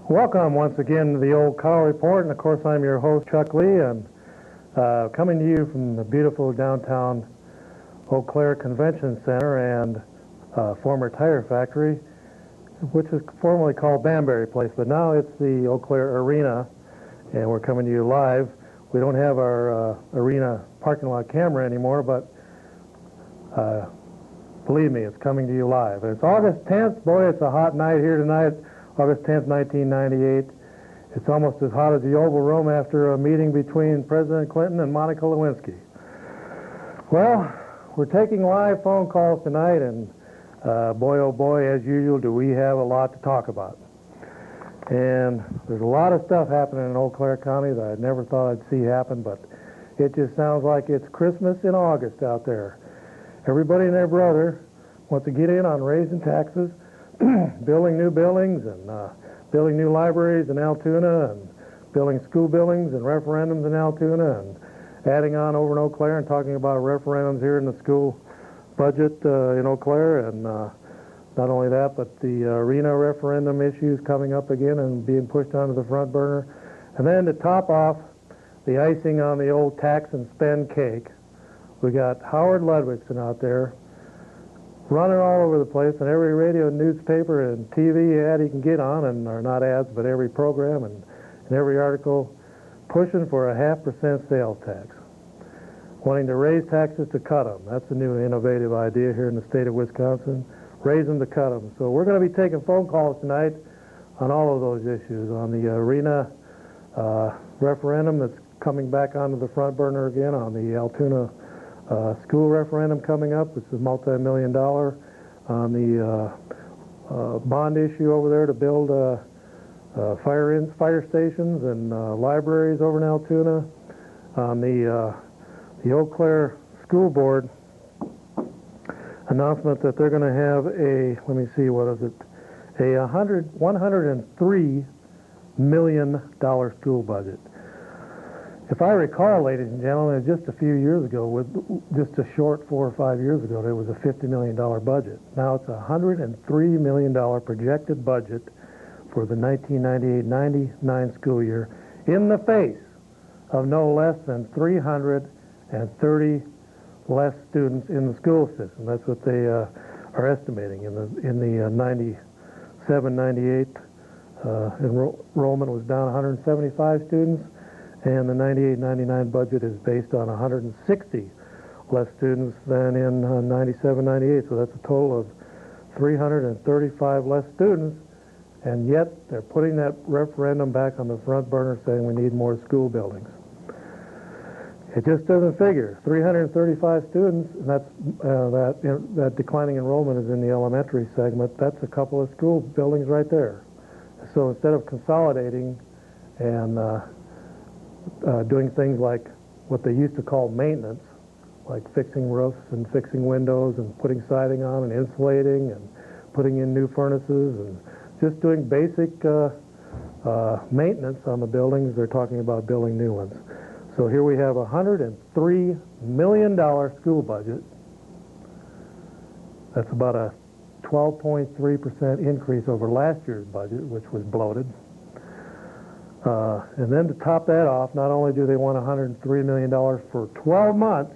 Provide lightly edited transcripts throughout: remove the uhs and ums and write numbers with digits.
Welcome once again to the Old Car Report, and of course I'm your host Chuck Lee, and coming to you from the beautiful downtown Eau Claire Convention Center and former tire factory, which was formerly called Banbury Place, but now it's the Eau Claire Arena, and we're coming to you live. We don't have our arena parking lot camera anymore, but believe me, it's coming to you live. And it's August 10th. Boy, it's a hot night here tonight. August 10th, 1998. It's almost as hot as the Oval Room after a meeting between President Clinton and Monica Lewinsky. Well, we're taking live phone calls tonight, and boy, oh boy, as usual, do we have a lot to talk about. And there's a lot of stuff happening in Eau Claire County that I never thought I'd see happen, but it just sounds like it's Christmas in August out there. Everybody and their brother wants to get in on raising taxes, building new buildings, and building new libraries in Altoona, and building school buildings and referendums in Altoona, and adding on over in Eau Claire and talking about referendums here in the school budget in Eau Claire, and not only that, but the arena referendum issues coming up again and being pushed onto the front burner. And then to top off the icing on the old tax and spend cake, we got Howard Ludwigson out there running all over the place in every radio, newspaper, and TV ad he can get on, and or not ads, but every program and every article, pushing for a 0.5% sales tax, wanting to raise taxes to cut them. That's a new innovative idea here in the state of Wisconsin, raise them to cut them. So we're going to be taking phone calls tonight on all of those issues, on the arena referendum that's coming back onto the front burner again, on the Altoona school referendum coming up, which is multi-million-dollar, on the bond issue over there to build fire stations and libraries over in Altoona, on the Eau Claire School Board announcement that they're going to have a, let me see, what is it, a $103 million school budget. If I recall, ladies and gentlemen, just a few years ago, with just a short 4 or 5 years ago, there was a $50 million budget. Now it's a $103 million projected budget for the 1998-99 school year, in the face of no less than 330 less students in the school system. That's what they are estimating. In the 97-98 enrollment was down 175 students. And the 98-99 budget is based on 160 less students than in 97-98. So that's a total of 335 less students. And yet they're putting that referendum back on the front burner, saying we need more school buildings. It just doesn't figure. 335 students, and that's that declining enrollment is in the elementary segment. That's a couple of school buildings right there. So instead of consolidating and doing things like what they used to call maintenance, like fixing roofs and fixing windows and putting siding on and insulating and putting in new furnaces and just doing basic maintenance on the buildings, they're talking about building new ones. So here we have a $103 million school budget. That's about a 12.3% increase over last year's budget, which was bloated. And then to top that off, not only do they want $103 million for 12 months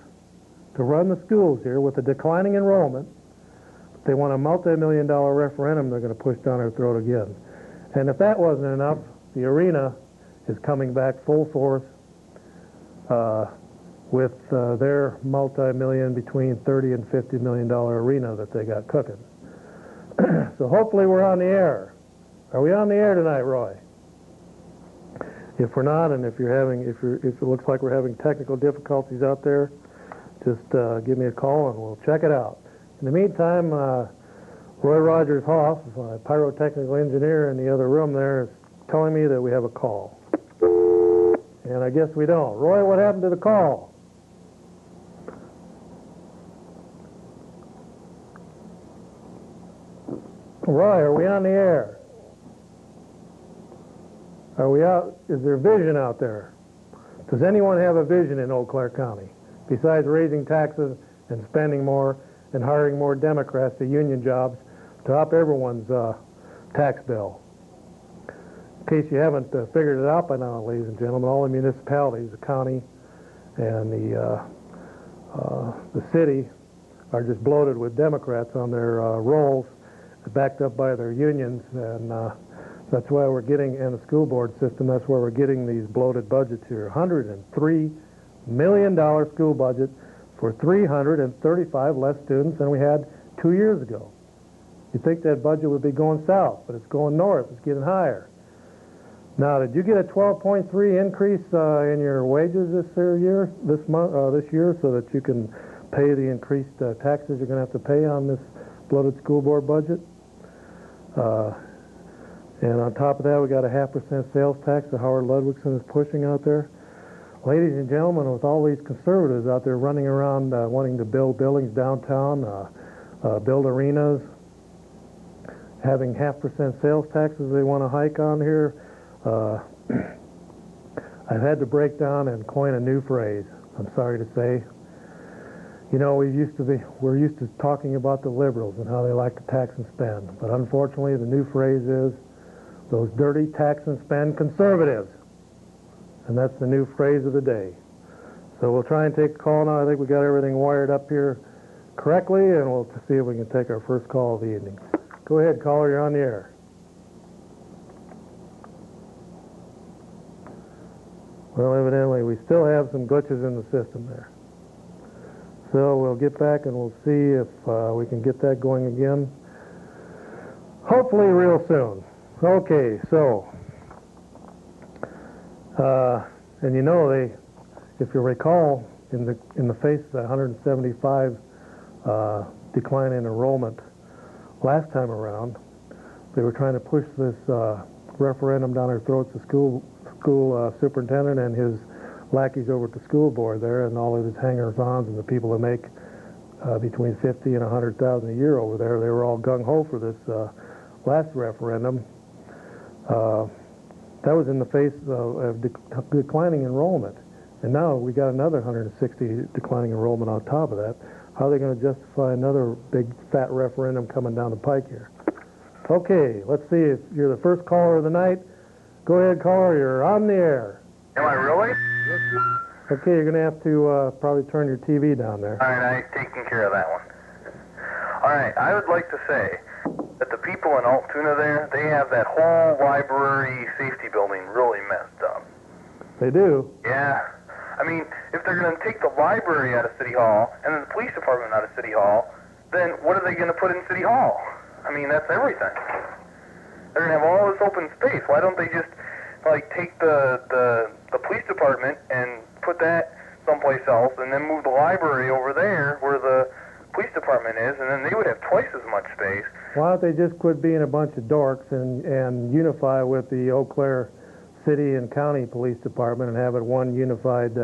to run the schools here with a declining enrollment, but they want a multi-million-dollar referendum they're going to push down our throat again. And if that wasn't enough, the arena is coming back full force with their multi-million, between $30 and $50 million arena that they got cooking. So hopefully we're on the air. Are we on the air tonight, Roy? If we're not, and if it looks like we're having technical difficulties out there, just give me a call and we'll check it out. In the meantime, Roy Rogers Hoff, my pyrotechnical engineer in the other room there, is telling me that we have a call. And I guess we don't. Roy, what happened to the call? Roy, are we on the air? Are we out? Is there vision out there? Does anyone have a vision in Eau Claire County besides raising taxes and spending more and hiring more Democrats to union jobs to up everyone's tax bill? In case you haven't figured it out by now, ladies and gentlemen, all the municipalities, the county and the city, are just bloated with Democrats on their rolls, backed up by their unions, and that's why we're getting, in the school board system, that's why we're getting these bloated budgets here. $103 million school budget for 335 less students than we had 2 years ago. You'd think that budget would be going south, but it's going north. It's getting higher. Now, did you get a 12.3 increase in your wages this year, so that you can pay the increased taxes you're going to have to pay on this bloated school board budget? And on top of that, we got a 0.5% sales tax that Howard Ludwigson is pushing out there. Ladies and gentlemen, with all these conservatives out there running around wanting to build buildings downtown, build arenas, having 0.5% sales taxes they want to hike on here, I've had to break down and coin a new phrase, I'm sorry to say. You know, we're used to talking about the liberals and how they like to tax and spend, but unfortunately the new phrase is those dirty tax and spend conservatives. And that's the new phrase of the day. So we'll try and take a call now. I think we got everything wired up here correctly, and we'll see if we can take our first call of the evening. Go ahead, caller, you're on the air. Well, evidently we still have some glitches in the system there. So we'll get back and we'll see if we can get that going again. Hopefully real soon. Okay, so, and you know, if you recall, in the face of the 175 decline in enrollment last time around, they were trying to push this referendum down our throats. The school superintendent and his lackeys over at the school board there, and all of his hangers-ons and the people that make between 50 and 100,000 a year over there, they were all gung-ho for this last referendum. That was in the face of declining enrollment. And now we got another 160 declining enrollment on top of that. How are they going to justify another big fat referendum coming down the pike here? Okay, let's see if you're the first caller of the night. Go ahead, caller, you're on the air. Am I really? Okay, you're going to have to probably turn your TV down there. All right, I've taken care of that one. All right, I would like to say that the people in Altoona there, they have that whole library safety building really messed up. They do? Yeah. I mean, if they're going to take the library out of City Hall and then the police department out of City Hall, then what are they going to put in City Hall? I mean, that's everything. They're going to have all this open space. Why don't they just, like, take the police department and put that someplace else and then move the library over there where the police department is, and then they would have twice as much space. Why don't they just quit being a bunch of dorks and unify with the Eau Claire City and County Police Department and have it one unified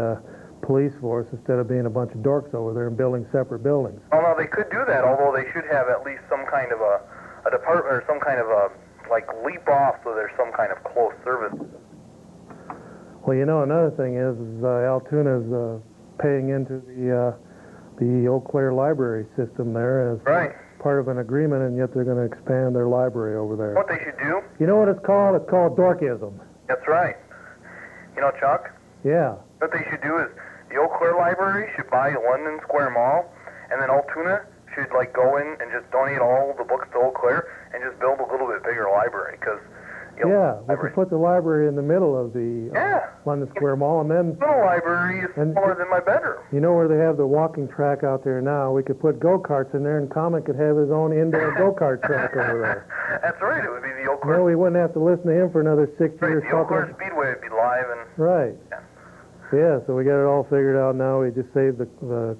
police force instead of being a bunch of dorks over there and building separate buildings? Well, no, they could do that, although they should have at least some kind of a department or some kind of a, like, leap off so there's some kind of close service. Well, you know, another thing is Altoona's paying into the Eau Claire library system there as part of an agreement, and yet they're going to expand their library over there. What they should do? You know what it's called? It's called dorkism. That's right. You know, Chuck? Yeah. What they should do is the Eau Claire library should buy London Square Mall, and then Altoona should, like, go in and just donate all the books to Eau Claire and just build a little bit bigger library, because yeah, we could put the library in the middle of the London Square Mall, and then the little library is smaller than my bedroom. You know where they have the walking track out there now? We could put go-karts in there, and Comet could have his own indoor go-kart track over there. That's right. It would be the Eau Claire. No, we wouldn't have to listen to him for another 6 years. The Eau Claire Speedway would be live and. Right. Yeah, so we got it all figured out now. We just saved the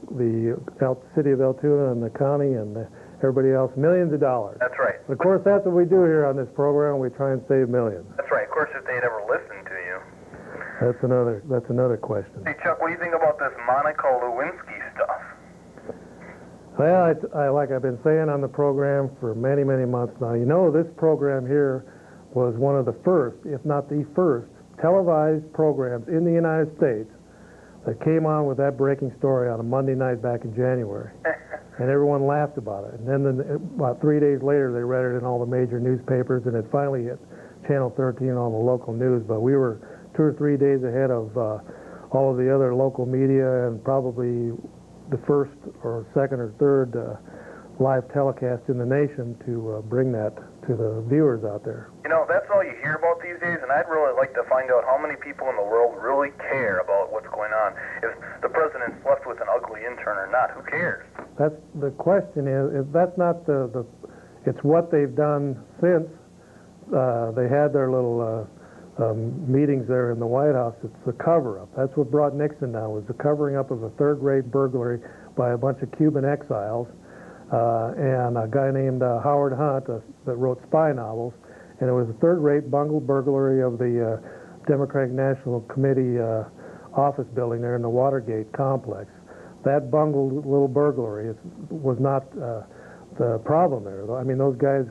city of Altoona and the county and everybody else millions of dollars. That's right. But of course, that's what we do here on this program. We try and save millions. That's right. Of course, if they'd ever listened to you. That's another question. Hey, Chuck, what do you think about this Monica Lewinsky stuff? Well, like I've been saying on the program for many, many months now, you know, this program here was one of the first, if not the first, televised programs in the United States that came on with that breaking story on a Monday night back in January. And everyone laughed about it. And then about 3 days later, they read it in all the major newspapers, and it finally hit Channel 13 on the local news, but we were 2 or 3 days ahead of all of the other local media, and probably the first or second or third live telecast in the nation to bring that to the viewers out there. You know, that's all you hear about these days, and I'd really like to find out how many people in the world really care about what's going on. If the president slept with an ugly intern or not, who cares? That's the question. Is that's not it's what they've done since they had their little meetings there in the White House. It's the cover-up. That's what brought Nixon down, was the covering up of a third-rate burglary by a bunch of Cuban exiles and a guy named Howard Hunt that wrote spy novels. And it was a third-rate bungled burglary of the Democratic National Committee office building there in the Watergate complex. That bungled little burglary was not the problem there. I mean, those guys,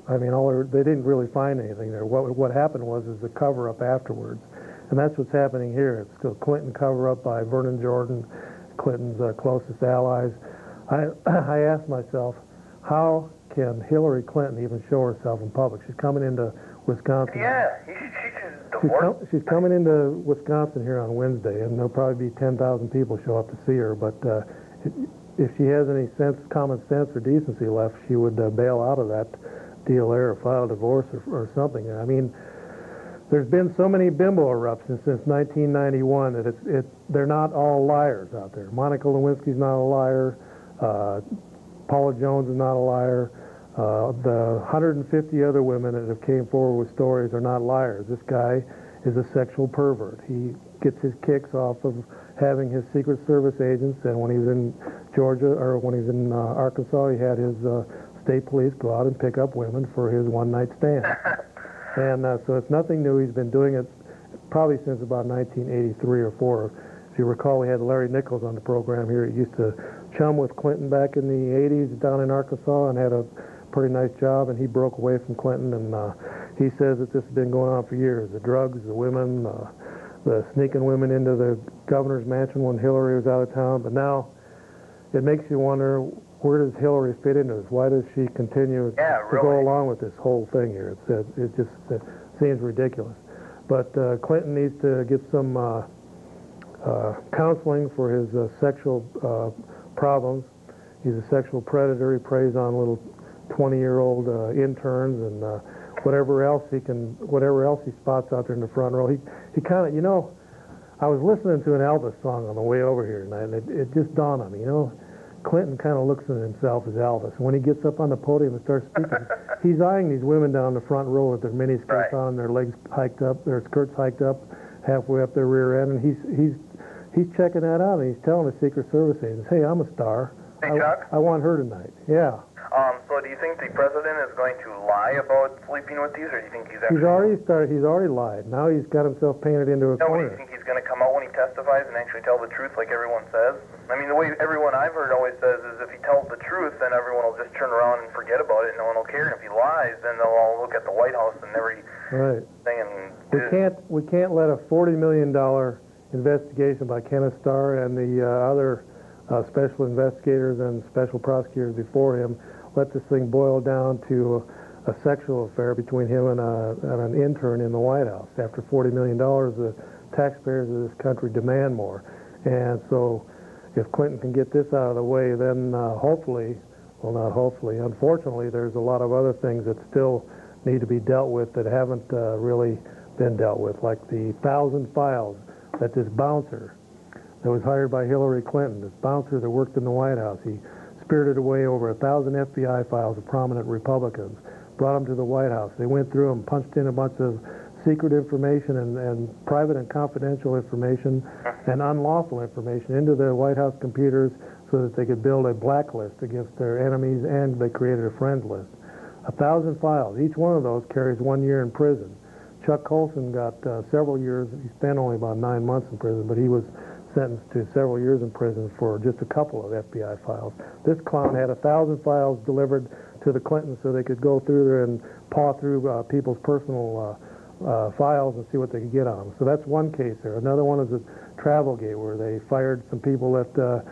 I mean, they didn't really find anything there. What happened was the cover-up afterwards. And that's what's happening here. It's the Clinton cover-up by Vernon Jordan, Clinton's closest allies. I asked myself, how can Hillary Clinton even show herself in public? She's coming into Wisconsin. Yeah, she's divorced. She's coming into Wisconsin here on Wednesday, and there'll probably be 10,000 people show up to see her. But if she has any common sense or decency left, she would bail out of that deal there, or file a divorce or something. I mean, there's been so many bimbo eruptions since 1991 that they're not all liars out there. Monica Lewinsky's not a liar. Paula Jones is not a liar. The 150 other women that have came forward with stories are not liars. This guy is a sexual pervert. He gets his kicks off of having his Secret Service agents, and when he was in Georgia, or when he was in Arkansas, he had his state police go out and pick up women for his one-night stand. And so it's nothing new. He's been doing it probably since about 1983 or 4. If you recall, we had Larry Nichols on the program here. He used to chum with Clinton back in the 80s down in Arkansas and had a pretty nice job, and he broke away from Clinton, and he says that this has been going on for years. The drugs, the women, the sneaking women into the governor's mansion when Hillary was out of town. But now it makes you wonder, where does Hillary fit into this? Why does she continue to go along with this whole thing here? It just seems ridiculous. But Clinton needs to get some counseling for his sexual problems. He's a sexual predator. He preys on little 20-year-old interns and whatever else he spots out there in the front row. He kind of, you know, I was listening to an Elvis song on the way over here tonight, and it just dawned on me, you know, Clinton kind of looks at himself as Elvis. And when he gets up on the podium and starts speaking, he's eyeing these women down the front row with their miniskirts on, their legs hiked up, their skirts hiked up, halfway up their rear end, and he's checking that out, and he's telling the Secret Service agents, "Hey, I'm a star. Hey, Chuck? I want her tonight." Yeah. So do you think the president is going to lie about sleeping with these, or do you think he's actually... He's already lied. Now he's got himself painted into a corner. Do you think he's going to come out when he testifies and actually tell the truth like everyone says? I mean, the way everyone I've heard always says is if he tells the truth, then everyone will just turn around and forget about it, and no one will care. And if he lies, then they'll all look at the White House and everything and... We can't let a $40 million investigation by Kenneth Starr and the other special investigators and special prosecutors before him let this thing boil down to a sexual affair between him and an intern in the White House. After $40 million, the taxpayers of this country demand more. And so if Clinton can get this out of the way, then hopefully, well, not hopefully, unfortunately, there's a lot of other things that still need to be dealt with that haven't really been dealt with, like the 1,000 files that this bouncer that was hired by Hillary Clinton, this bouncer that worked in the White House, he spirited away over 1,000 FBI files of prominent Republicans, brought them to the White House. They went through them, punched in a bunch of secret information and private and confidential information and unlawful information into the White House computers so that they could build a blacklist against their enemies, and they created a friends list. 1,000 files. Each one of those carries 1 year in prison. Chuck Colson got several years. He spent only about 9 months in prison, but he was sentenced to several years in prison for just a couple of FBI files. This clown had 1,000 files delivered to the Clintons so they could go through there and paw through people's personal files and see what they could get on them. So that's one case there. Another one is a Travelgate, where they fired some people that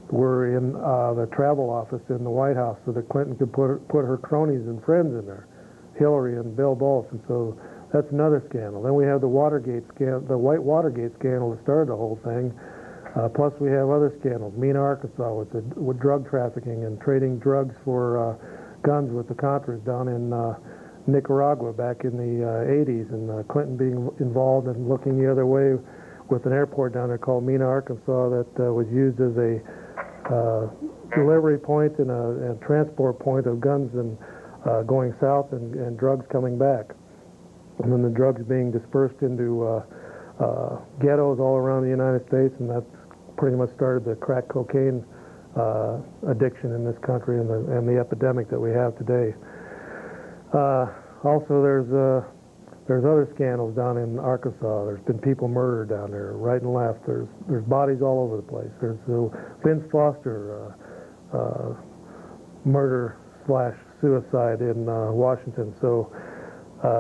were in the travel office in the White House so that Clinton could put her cronies and friends in there. Hillary and Bill both, and so that's another scandal. Then we have the Watergate scandal, the White Watergate scandal that started the whole thing. Plus we have other scandals. Mena, Arkansas, with drug trafficking and trading drugs for guns with the Contras down in Nicaragua back in the 80s, and Clinton being involved and looking the other way with an airport down there called Mena, Arkansas, that was used as a delivery point and a transport point of guns and going south and drugs coming back. And then the drugs being dispersed into ghettos all around the United States, and that's pretty much started the crack cocaine addiction in this country and the epidemic that we have today. Also, there's other scandals down in Arkansas. There's been people murdered down there, right and left. There's bodies all over the place. There's the Vince Foster murder/suicide in Washington. So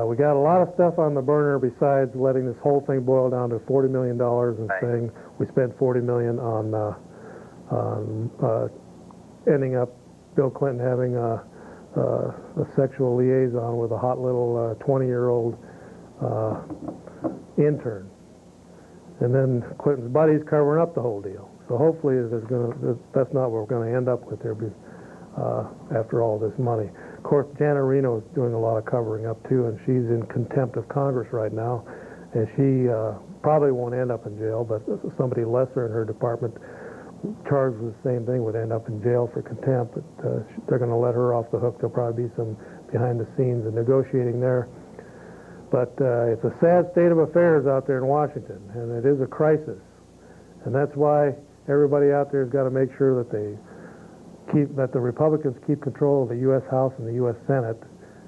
we got a lot of stuff on the burner besides letting this whole thing boil down to $40 million and saying we spent $40 million on ending up Bill Clinton having a sexual liaison with a hot little 20-year-old intern, and then Clinton's buddies covering up the whole deal. So hopefully that's not what we're going to end up with there after all this money. Of course, Janet Reno is doing a lot of covering up too, and she's in contempt of Congress right now, and she probably won't end up in jail, but somebody lesser in her department charged with the same thing would end up in jail for contempt. But they're going to let her off the hook. There'll probably be some behind the scenes and negotiating there. But it's a sad state of affairs out there in Washington, and it is a crisis. And that's why everybody out there has got to make sure that the Republicans keep control of the U.S. House and the U.S. Senate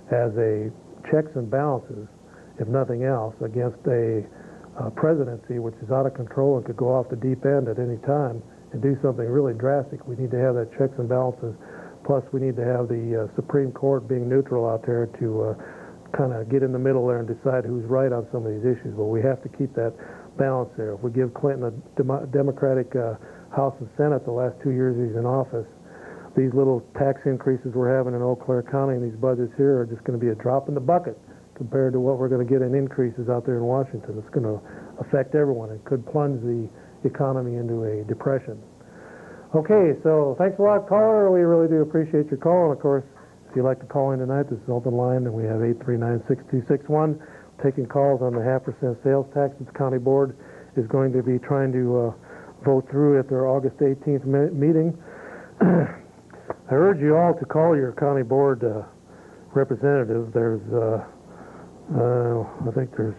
as a checks and balances, if nothing else, against a presidency which is out of control and could go off the deep end at any time and do something really drastic. We need to have that checks and balances. Plus, we need to have the Supreme Court being neutral out there to kind of get in the middle there and decide who's right on some of these issues. But we have to keep that balance there. If we give Clinton a Democratic House and Senate the last 2 years he's in office, these little tax increases we're having in Eau Claire County and these budgets here are just going to be a drop in the bucket compared to what we're going to get in increases out there in Washington. It's going to affect everyone. It could plunge the economy into a depression. Okay, so thanks a lot, caller. We really do appreciate your call. And of course, if you'd like to call in tonight, this is open line, and we have 839-6261. Taking calls on the 0.5% sales tax that the county board is going to be trying to vote through at their August 18th meeting. I urge you all to call your county board representative. There's, I think there's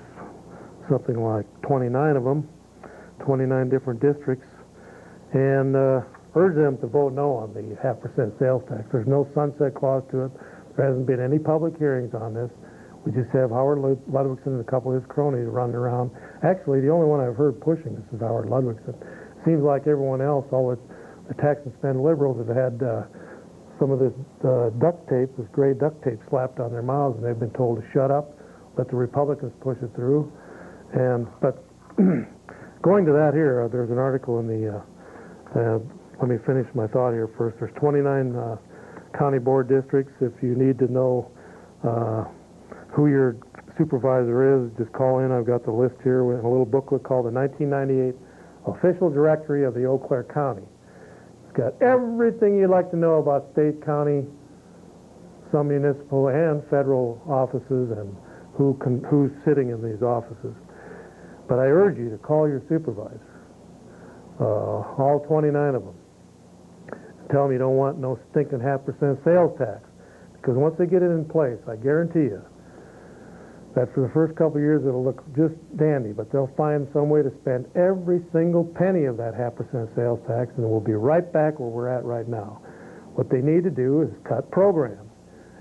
something like 29 of them, 29 different districts, and urge them to vote no on the 0.5% sales tax. There's no sunset clause to it. There hasn't been any public hearings on this. We just have Howard Ludwigson and a couple of his cronies running around. Actually, the only one I've heard pushing this is Howard Ludwigson. Seems like everyone else, all the tax and spend liberals, have had some of this duct tape, this gray duct tape, slapped on their mouths, and they've been told to shut up, let the Republicans push it through. But going to that here, there's an article in the, let me finish my thought here first. There's 29 county board districts. If you need to know who your supervisor is, just call in. I've got the list here with a little booklet called the 1998 Official Directory of the Eau Claire County. It's got everything you'd like to know about state, county, some municipal and federal offices, and who's sitting in these offices. But I urge you to call your supervisor, all 29 of them. Tell them you don't want no stinking 0.5% sales tax, because once they get it in place, I guarantee you that for the first couple of years it'll look just dandy, but they'll find some way to spend every single penny of that 0.5% sales tax, and we'll be right back where we're at right now. What they need to do is cut programs,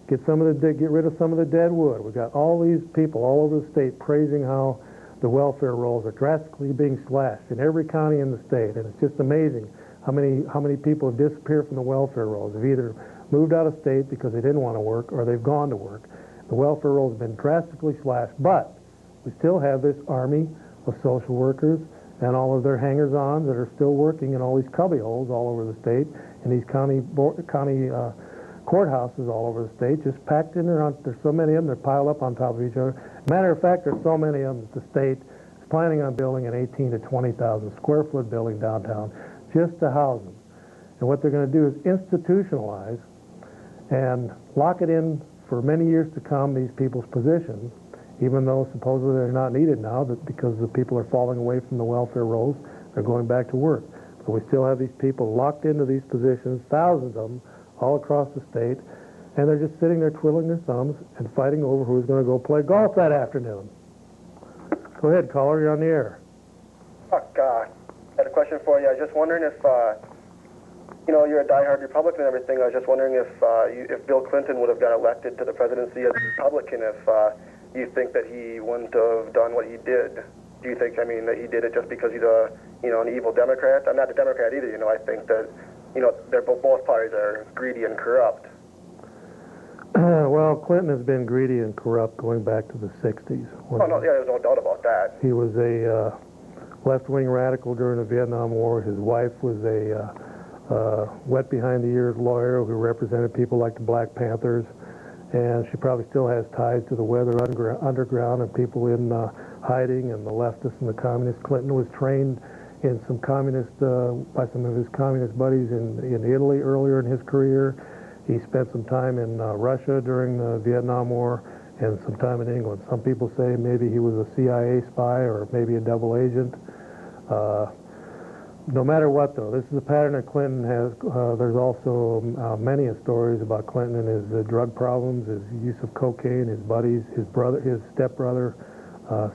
get rid of some of the dead wood. We've got all these people all over the state praising how the welfare rolls are drastically being slashed in every county in the state, and it's just amazing how many people have disappeared from the welfare rolls. They've either moved out of state because they didn't want to work, or they've gone to work. The welfare rolls have been drastically slashed, but we still have this army of social workers and all of their hangers-on that are still working in all these cubbyholes all over the state, in these county courthouses all over the state, just packed in there. There's so many of them, they're piled up on top of each other. Matter of fact, there's so many of them that the state is planning on building an 18 to 20,000 square foot building downtown just to house them. And what they're going to do is institutionalize and lock it in for many years to come, these people's positions, even though supposedly they're not needed now, that because the people are falling away from the welfare rolls, they're going back to work. But we still have these people locked into these positions, thousands of them, all across the state, and they're just sitting there twiddling their thumbs and fighting over who's going to go play golf that afternoon. Go ahead, caller, you're on the air. Fuck, I had a question for you. I was just wondering if, you know, you're a diehard Republican and everything. I was just wondering if Bill Clinton would have got elected to the presidency as a Republican, if you think that he wouldn't have done what he did. Do you think, I mean, that he did it just because he's a, you know, an evil Democrat? I'm not a Democrat either, you know. I think that, you know, both parties are greedy and corrupt. Well, Clinton has been greedy and corrupt going back to the 60s. Oh, no, yeah, there's no doubt about that. He was a left-wing radical during the Vietnam War. His wife was a wet-behind-the-ears lawyer who represented people like the Black Panthers, and she probably still has ties to the Weather Underground and people in hiding and the leftists and the communists. Clinton was trained in some communist, by some of his communist buddies in Italy earlier in his career. He spent some time in Russia during the Vietnam War and some time in England. Some people say maybe he was a CIA spy or maybe a double agent. No matter what, though, this is a pattern that Clinton has. There's also many stories about Clinton and his drug problems, his use of cocaine, his buddies, his stepbrother,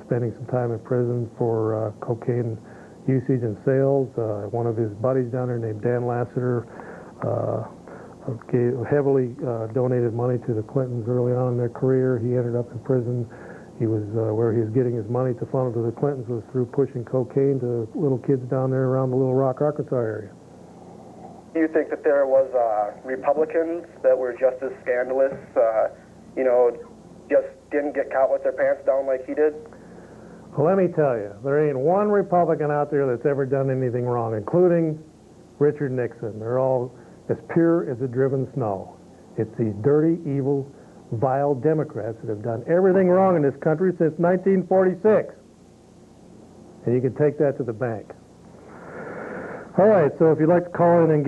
spending some time in prison for cocaine usage and sales. One of his buddies down there named Dan Lassiter heavily donated money to the Clintons early on in their career. He ended up in prison. He was where he was getting his money to funnel to the Clintons was through pushing cocaine to little kids down there around the Little Rock, Arkansas area. Do you think that there was Republicans that were just as scandalous, you know, just didn't get caught with their pants down like he did? Well, let me tell you, there ain't one Republican out there that's ever done anything wrong, including Richard Nixon. They're all as pure as a driven snow. It's these dirty, evil, vile Democrats that have done everything wrong in this country since 1946. And you can take that to the bank. All right, so if you'd like to call in and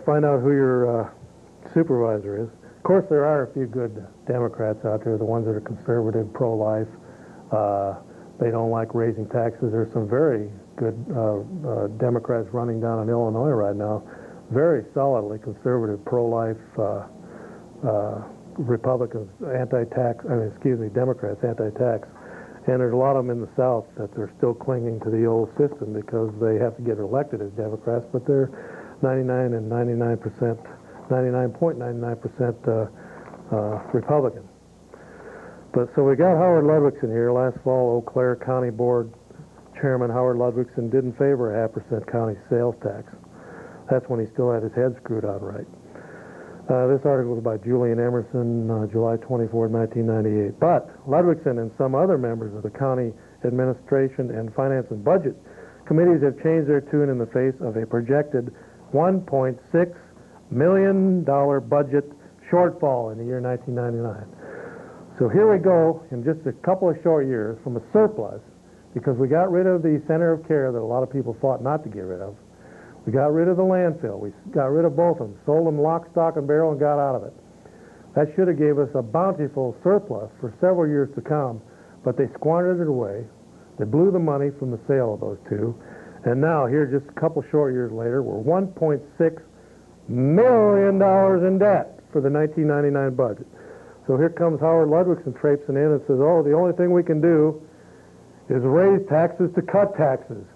find out who your supervisor is. Of course, there are a few good Democrats out there, the ones that are conservative, pro-life. They don't like raising taxes. There's some very good Democrats running down in Illinois right now, very solidly conservative, pro-life Republicans, Democrats, anti-tax. And there's a lot of them in the South that they're still clinging to the old system because they have to get elected as Democrats, but they're 99.99% Republican. But so we got Howard Ludwigson here. Last fall, Eau Claire County Board Chairman Howard Ludwigson didn't favor a 0.5% county sales tax. That's when he still had his head screwed on right. This article was by Julian Emerson, July 24, 1998. But Ludwigson and some other members of the county administration and finance and budget committees have changed their tune in the face of a projected $1.6 million budget shortfall in the year 1999. So here we go in just a couple of short years from a surplus, because we got rid of the center of care that a lot of people fought not to get rid of. We got rid of the landfill. We got rid of both of them, sold them lock, stock, and barrel, and got out of it. That should have gave us a bountiful surplus for several years to come, but they squandered it away. They blew the money from the sale of those two, and now here just a couple short years later, we're $1.6 million in debt for the 1999 budget. So here comes Howard Ludwigson traipsing in and says, oh, the only thing we can do is raise taxes to cut taxes.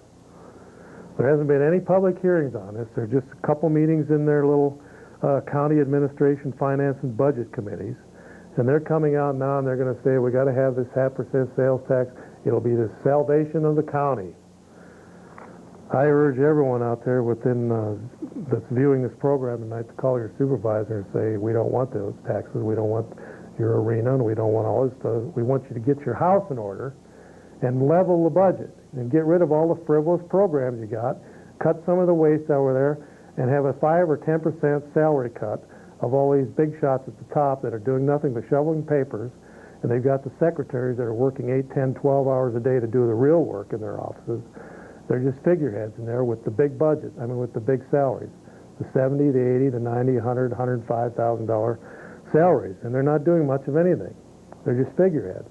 There hasn't been any public hearings on this. There are just a couple meetings in their little county administration, finance, and budget committees. And they're coming out now and they're going to say, we got to have this 0.5% sales tax. It'll be the salvation of the county. I urge everyone out there that's viewing this program tonight to call your supervisor and say, we don't want those taxes. We don't want your arena, and we don't want all this stuff. We want you to get your house in order and level the budget and get rid of all the frivolous programs you got, cut some of the waste over there, and have a 5 or 10% salary cut of all these big shots at the top that are doing nothing but shoveling papers, and they've got the secretaries that are working 8, 10, 12 hours a day to do the real work in their offices. They're just figureheads in there with the big budget, with the big salaries, the 70, the 80, the 90, 100, $105,000 salaries, and they're not doing much of anything. They're just figureheads.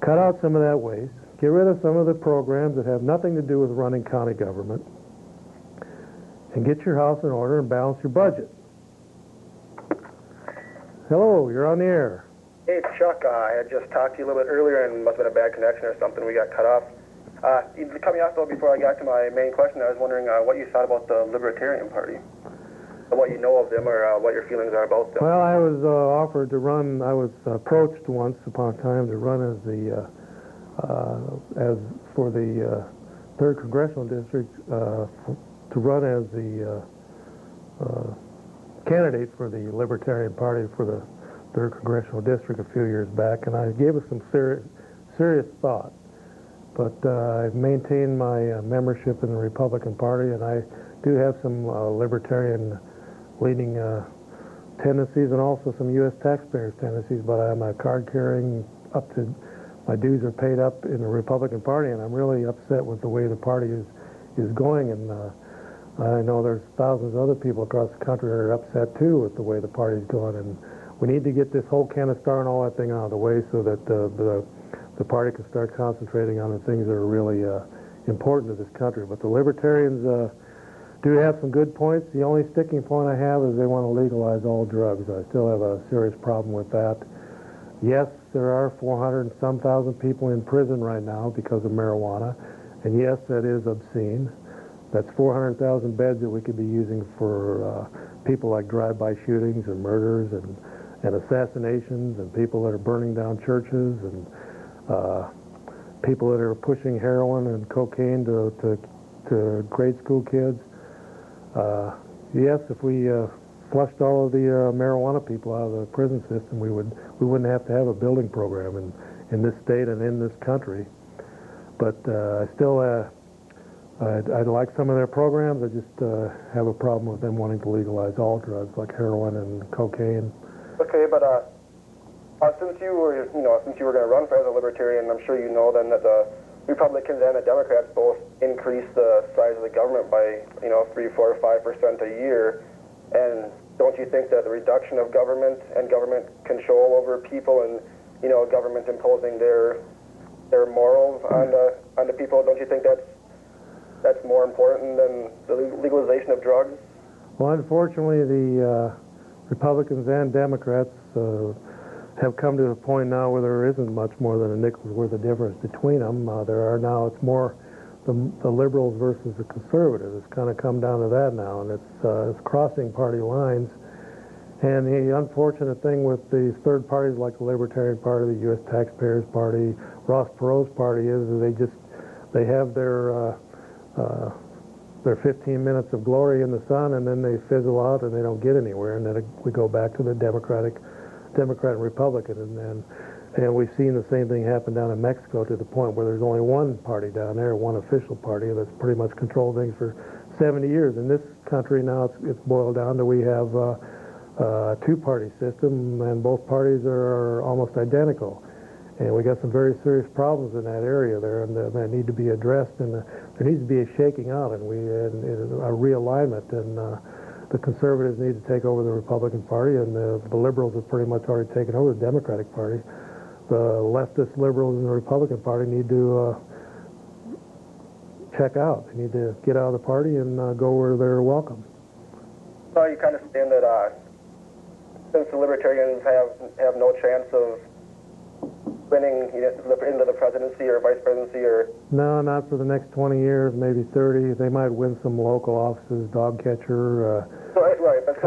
Cut out some of that waste. Get rid of some of the programs that have nothing to do with running county government, and get your house in order and balance your budget. Hello, you're on the air. Hey, Chuck, I had just talked to you a little bit earlier and must have been a bad connection or something. We got cut off. You cut me off, though, before I got to my main question. I was wondering what you thought about the Libertarian Party, or what you know of them, or what your feelings are about them. Well, I was offered to run, I was approached once upon a time to run as the, for the 3rd Congressional District, to run as the candidate for the Libertarian Party for the 3rd Congressional District a few years back, and I gave it some serious thought. But I've maintained my membership in the Republican Party, and I do have some libertarian leaning tendencies and also some U.S. taxpayers tendencies, but I'm a card-carrying my dues are paid up in the Republican Party, and I'm really upset with the way the party is going, and I know there's thousands of other people across the country that are upset too with the way the party's going, and we need to get this whole Canistar and all that thing out of the way so that the party can start concentrating on the things that are really important to this country. But the Libertarians do have some good points. The only sticking point I have is they want to legalize all drugs. I still have a serious problem with that. Yes, there are 400 and some thousand people in prison right now because of marijuana, and yes, that is obscene. That's 400,000 beds that we could be using for people like drive-by shootings and murders and assassinations and people that are burning down churches and people that are pushing heroin and cocaine to grade school kids. Yes, if we flushed all of the marijuana people out of the prison system, we wouldn't have to have a building program in this state and in this country. But I still I like some of their programs. I just have a problem with them wanting to legalize all drugs like heroin and cocaine. Okay, but since you were going to run for as a Libertarian, I'm sure you know then that the Republicans and the Democrats both increased the size of the government by 3, 4, or 5% a year. And don't you think that the reduction of government and government control over people and government imposing their morals on the people, don't you think that's more important than the legalization of drugs? Well, unfortunately, the Republicans and Democrats have come to a point now where there isn't much more than a nickel's worth of difference between them. It's more the liberals versus the conservatives. It's kind of come down to that now, and it's crossing party lines. And the unfortunate thing with these third parties like the Libertarian Party, the U.S. Taxpayers Party, Ross Perot's party is they have their 15 minutes of glory in the sun, and then they fizzle out and they don't get anywhere, and then we go back to the Democrat and Republican, and we've seen the same thing happen down in Mexico to the point where there's only one party down there, one official party that's pretty much controlled things for 70 years. In this country now it's boiled down to we have a two-party system, and both parties are almost identical. And we got some very serious problems in that area there, and that need to be addressed. And there needs to be a shaking out and a realignment. And the conservatives need to take over the Republican Party, and the liberals have pretty much already taken over the Democratic Party. The leftist liberals in the Republican Party need to check out. They need to get out of the party and go where they're welcome. So you kind of saying that since the Libertarians have no chance of winning into the presidency or vice presidency, or no, not for the next 20 years, maybe 30. They might win some local offices, dog catcher, right. That's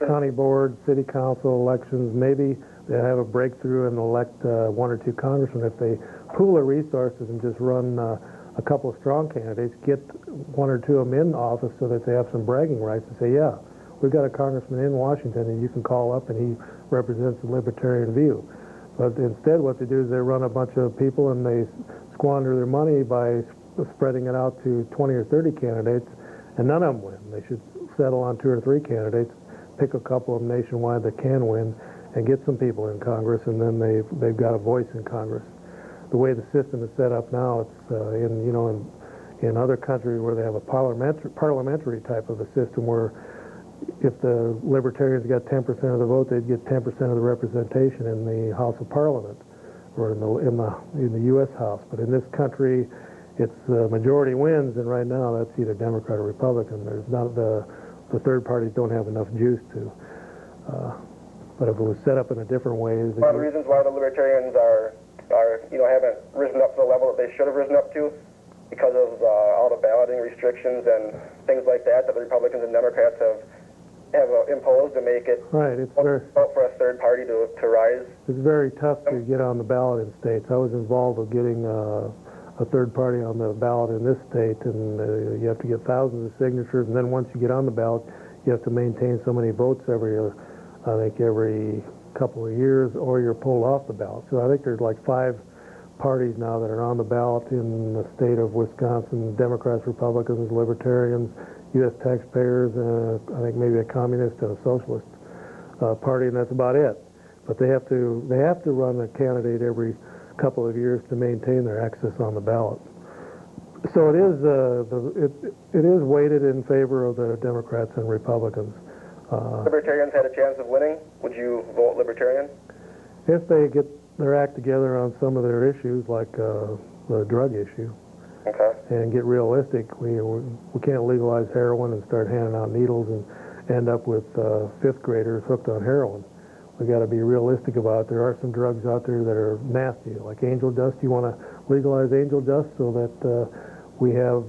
county board, city council elections. Maybe they'll have a breakthrough and elect one or two congressmen if they pool their resources and just run a couple of strong candidates, get one or two of them in office so that they have some bragging rights and say, yeah, we've got a congressman in Washington and you can call up and he represents the libertarian view. But instead what they do is they run a bunch of people and they squander their money by spreading it out to 20 or 30 candidates, and none of them win. They should settle on 2 or 3 candidates, pick a couple of them nationwide that can win, and get some people in Congress, and then they've got a voice in Congress. The way the system is set up now, it's in other countries where they have a parliamentary type of a system where if the Libertarians got 10% of the vote, they'd get 10% of the representation in the House of Parliament or in the U.S. House. But in this country, it's majority wins, and right now that's either Democrat or Republican. There's not the third parties don't have enough juice to. But if it was set up in a different way, one of the reasons why the Libertarians are haven't risen up to the level that they should have risen up to, because of all the balloting restrictions and things like that the Republicans and Democrats have imposed to make it right. It's very for a third party to rise. It's very tough to get on the ballot in states. I was involved with getting a third party on the ballot in this state, and you have to get thousands of signatures, and then once you get on the ballot, you have to maintain so many votes every couple of years, or you're pulled off the ballot. So I think there's like 5 parties now that are on the ballot in the state of Wisconsin: Democrats, Republicans, Libertarians, U.S. taxpayers, I think maybe a communist and a socialist party, and that's about it. But they have to run a candidate every couple of years to maintain their access on the ballot. So it is weighted in favor of the Democrats and Republicans. Libertarians had a chance of winning. Would you vote Libertarian? If they get their act together on some of their issues, like the drug issue, okay, and get realistic. We can't legalize heroin and start handing out needles and end up with 5th graders hooked on heroin. We got to be realistic about it. There are some drugs out there that are nasty, like angel dust. You want to legalize angel dust so that we have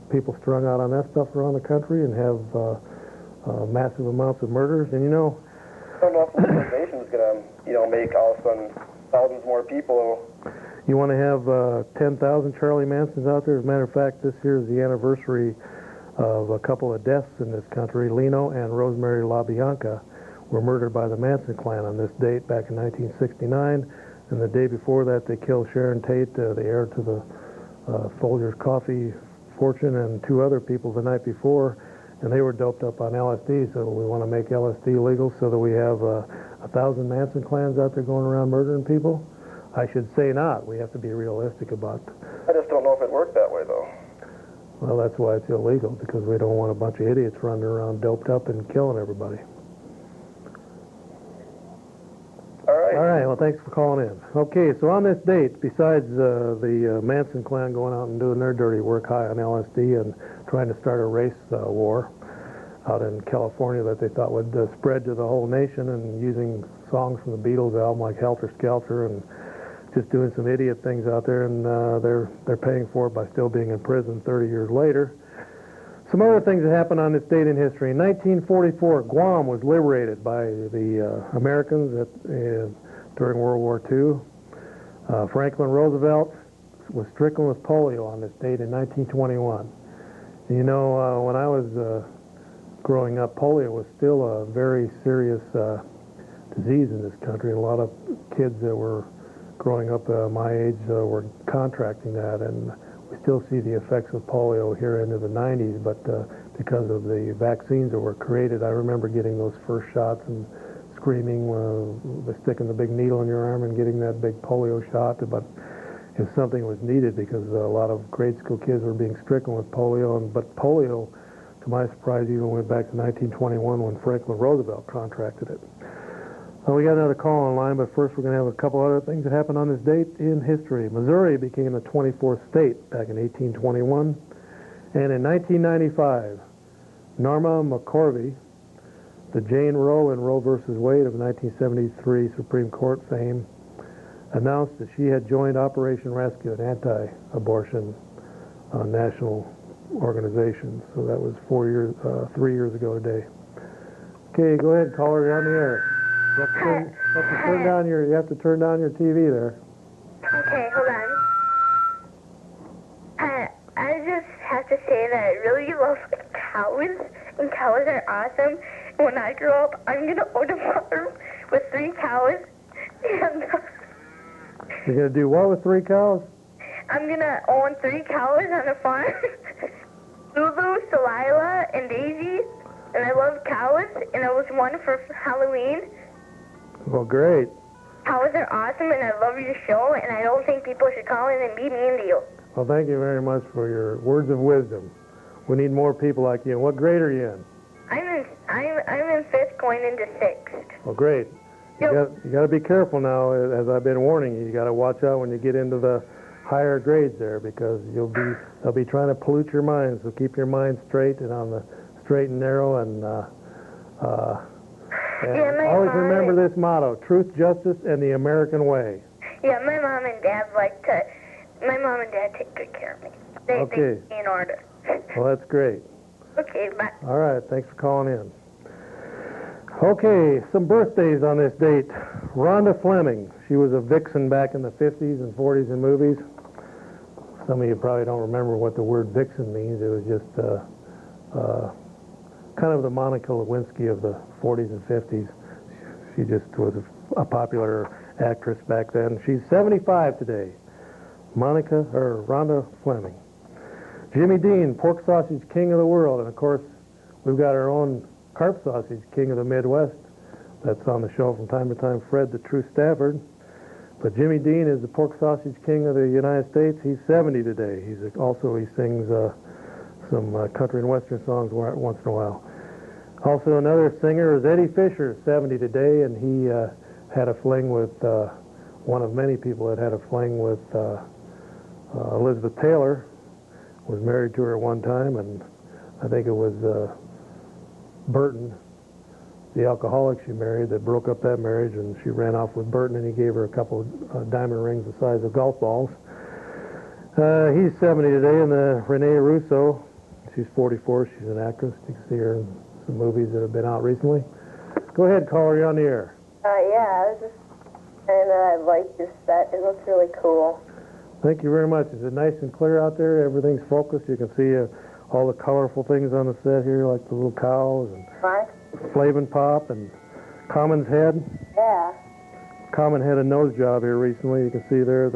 people strung out on that stuff around the country and have massive amounts of murders. And I don't know if legalization is going to make all of a sudden thousands more people. You want to have 10,000 Charlie Mansons out there? As a matter of fact, this year is the anniversary of a couple of deaths in this country. Leno and Rosemary LaBianca were murdered by the Manson clan on this date back in 1969. And the day before that, they killed Sharon Tate, the heir to the Folgers Coffee fortune, and 2 other people the night before. And they were doped up on LSD, so we want to make LSD legal so that we have 1,000 Manson clans out there going around murdering people? I should say not. We have to be realistic about it. I just don't know if it worked that way, though. Well, that's why it's illegal, because we don't want a bunch of idiots running around doped up and killing everybody. All right, well, thanks for calling in. Okay, so on this date, besides the Manson clan going out and doing their dirty work high on LSD and trying to start a race war out in California that they thought would spread to the whole nation, and using songs from the Beatles album like Helter Skelter, and just doing some idiot things out there, and they're paying for it by still being in prison 30 years later. Some other things that happened on this date in history. In 1944, Guam was liberated by the Americans during World War II. Franklin Roosevelt was stricken with polio on this date in 1921. And when I was growing up, polio was still a very serious disease in this country. A lot of kids that were growing up my age were contracting that, and we still see the effects of polio here into the 90s, but because of the vaccines that were created, I remember getting those first shots and screaming, sticking the big needle in your arm and getting that big polio shot, but if something was needed, because a lot of grade school kids were being stricken with polio, but polio, to my surprise, even went back to 1921 when Franklin Roosevelt contracted it. We got another call online, but first we're going to have a couple other things that happened on this date in history. Missouri became the 24th state back in 1821, and in 1995, Norma McCorvey, the Jane Roe in Roe versus Wade of 1973 Supreme Court fame, announced that she had joined Operation Rescue, an anti-abortion national organization. So that was 3 years ago today. Okay, go ahead, caller, you're on the air. You have to turn down your TV there. Okay, hold on. I just have to say that I really love cows, and cows are awesome. When I grow up, I'm going to own a farm with 3 cows. And you're going to do what with 3 cows? I'm going to own 3 cows on a farm. Lulu, Delilah, and Daisy. and I love cows, and I was one for Halloween. Well, great. Cows are awesome, and I love your show, and I don't think people should call in and be mean to you. Well, thank you very much for your words of wisdom. We need more people like you. What grade are you in? I'm in 5th going into 6th. Well, great. You got to be careful now, as I've been warning you. You got to watch out when you get into the higher grades there, because they'll be trying to pollute your mind. So keep your mind straight and on the straight and narrow, and always remember this motto: truth, justice, and the American way. Yeah, my mom and dad take good care of me. They keep me in order. Well, that's great. Okay, bye. All right, thanks for calling in. Okay, some birthdays on this date. Rhonda Fleming. She was a vixen back in the 50s and 40s in movies. Some of you probably don't remember what the word vixen means. It was just kind of the Monica Lewinsky of the 40s and 50s. She just was a popular actress back then. She's 75 today. Rhonda Fleming. Jimmy Dean, pork sausage king of the world. And of course, we've got our own carp sausage king of the Midwest. That's on the show from time to time, Fred the True Stafford. But Jimmy Dean is the pork sausage king of the United States. He's 70 today. He sings some country and western songs once in a while. Also, another singer is Eddie Fisher, 70 today, and he had a fling with one of many people that had a fling with Elizabeth Taylor. Was married to her one time, and I think it was Burton, the alcoholic she married, that broke up that marriage, and she ran off with Burton, and he gave her a couple of diamond rings the size of golf balls. He's 70 today, and Renee Russo, she's 44. She's an actress. You can see her in some movies that have been out recently. Go ahead, caller, you're on the air. I like this set. It looks really cool. Thank you very much. Is it nice and clear out there? Everything's focused. You can see all the colorful things on the set here, like the little cows and Flavin' Pop and Common's head. Yeah. Common had a nose job here recently. You can see there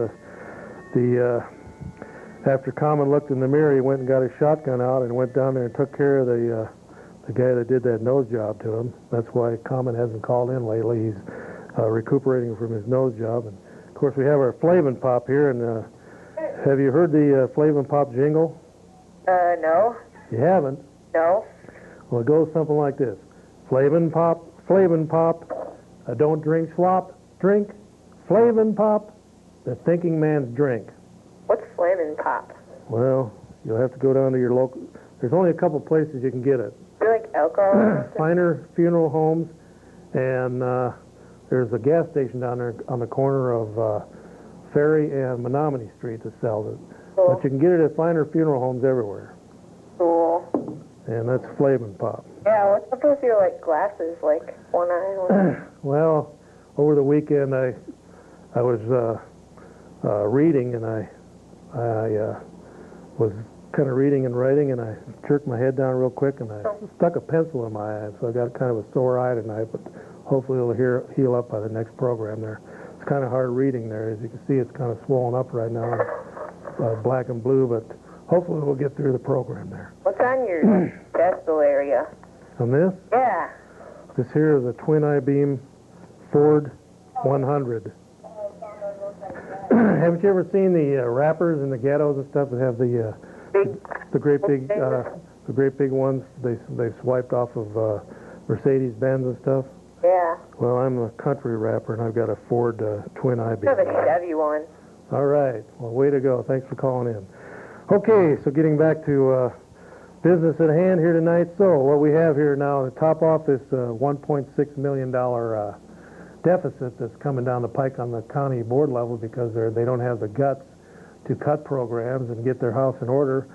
after Common looked in the mirror, he went and got his shotgun out and went down there and took care of the guy that did that nose job to him. That's why Common hasn't called in lately. He's recuperating from his nose job. And of course, we have our Flavin' Pop here, and have you heard the Flavin' Pop jingle? No. You haven't? No. Well, it goes something like this. Flavin' Pop, I don't drink slop, drink Flavin' Pop, the thinking man's drink. What's Flamin' Pop? Well, you'll have to go down to your local... There's only a couple places you can get it. Do you like alcohol? Finer Funeral Homes, and there's a gas station down there on the corner of Ferry and Menominee Street that sells it. Cool. But you can get it at Finer Funeral Homes everywhere. Cool. And that's Flavin' Pop. Yeah, what's up with your, glasses, one eye? Well, over the weekend I was reading, and I was kind of reading and writing, and I jerked my head down real quick, and I stuck a pencil in my eye, so I got kind of a sore eye tonight, but hopefully it'll heal up by the next program there. It's kind of hard reading there. As you can see, it's kind of swollen up right now, black and blue, but hopefully we'll get through the program there. What's on your pedestal area? On this? Yeah. This here is a twin I-beam Ford 100. Haven't you ever seen the rappers in the ghettos and stuff that have the great big ones they swiped off of Mercedes-Benz and stuff? Yeah. Well, I'm a country rapper, and I've got a Ford twin I-beam. I have a Chevy one. All right. Well, way to go. Thanks for calling in. Okay, so getting back to business at hand here tonight. So what we have here now, to top off this $1.6 million deficit that's coming down the pike on the county board level because they don't have the guts to cut programs and get their house in order.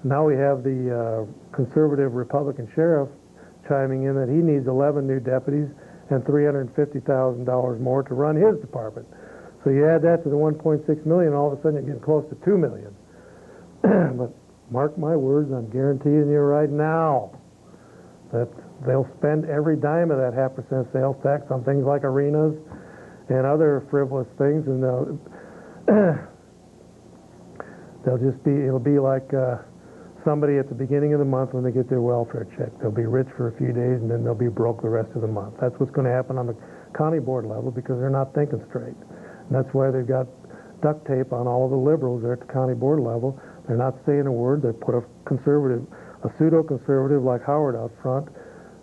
Now we have the conservative Republican sheriff chiming in that he needs 11 new deputies and $350,000 more to run his department. So you add that to the 1.6 million, all of a sudden you're getting close to 2 million. But mark my words, I'm guaranteeing you right now that they'll spend every dime of that 0.5% sales tax on things like arenas and other frivolous things, and it'll be like somebody at the beginning of the month when they get their welfare check. They'll be rich for a few days, and then they'll be broke the rest of the month. That's what's going to happen on the county board level because they're not thinking straight. And that's why they've got duct tape on all of the liberals there at the county board level. They're not saying a word. They put a conservative, a pseudo-conservative like Howard out front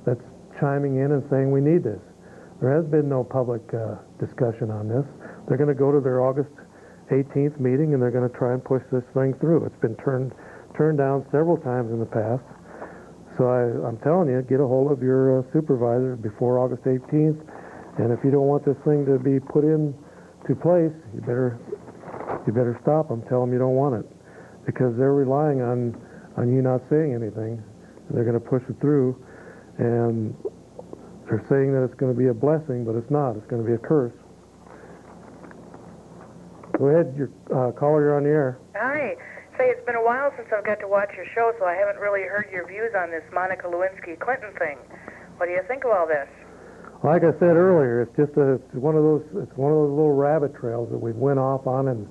that's chiming in and saying we need this. There has been no public discussion on this. They're going to go to their August 18th meeting and they're going to try and push this thing through. It's been turned down several times in the past. So I'm telling you, get a hold of your supervisor before August 18th, and if you don't want this thing to be put into place, you better stop them. Tell them you don't want it, because they're relying on you not saying anything. They're going to push it through, and they're saying that it's going to be a blessing, but it's not. It's going to be a curse. Go ahead, your caller, you're on the air. Hi. Say, it's been a while since I've got to watch your show, so I haven't really heard your views on this Monica Lewinsky-Clinton thing. What do you think of all this? Like I said earlier, it's just it's one of those little rabbit trails that we went off on, and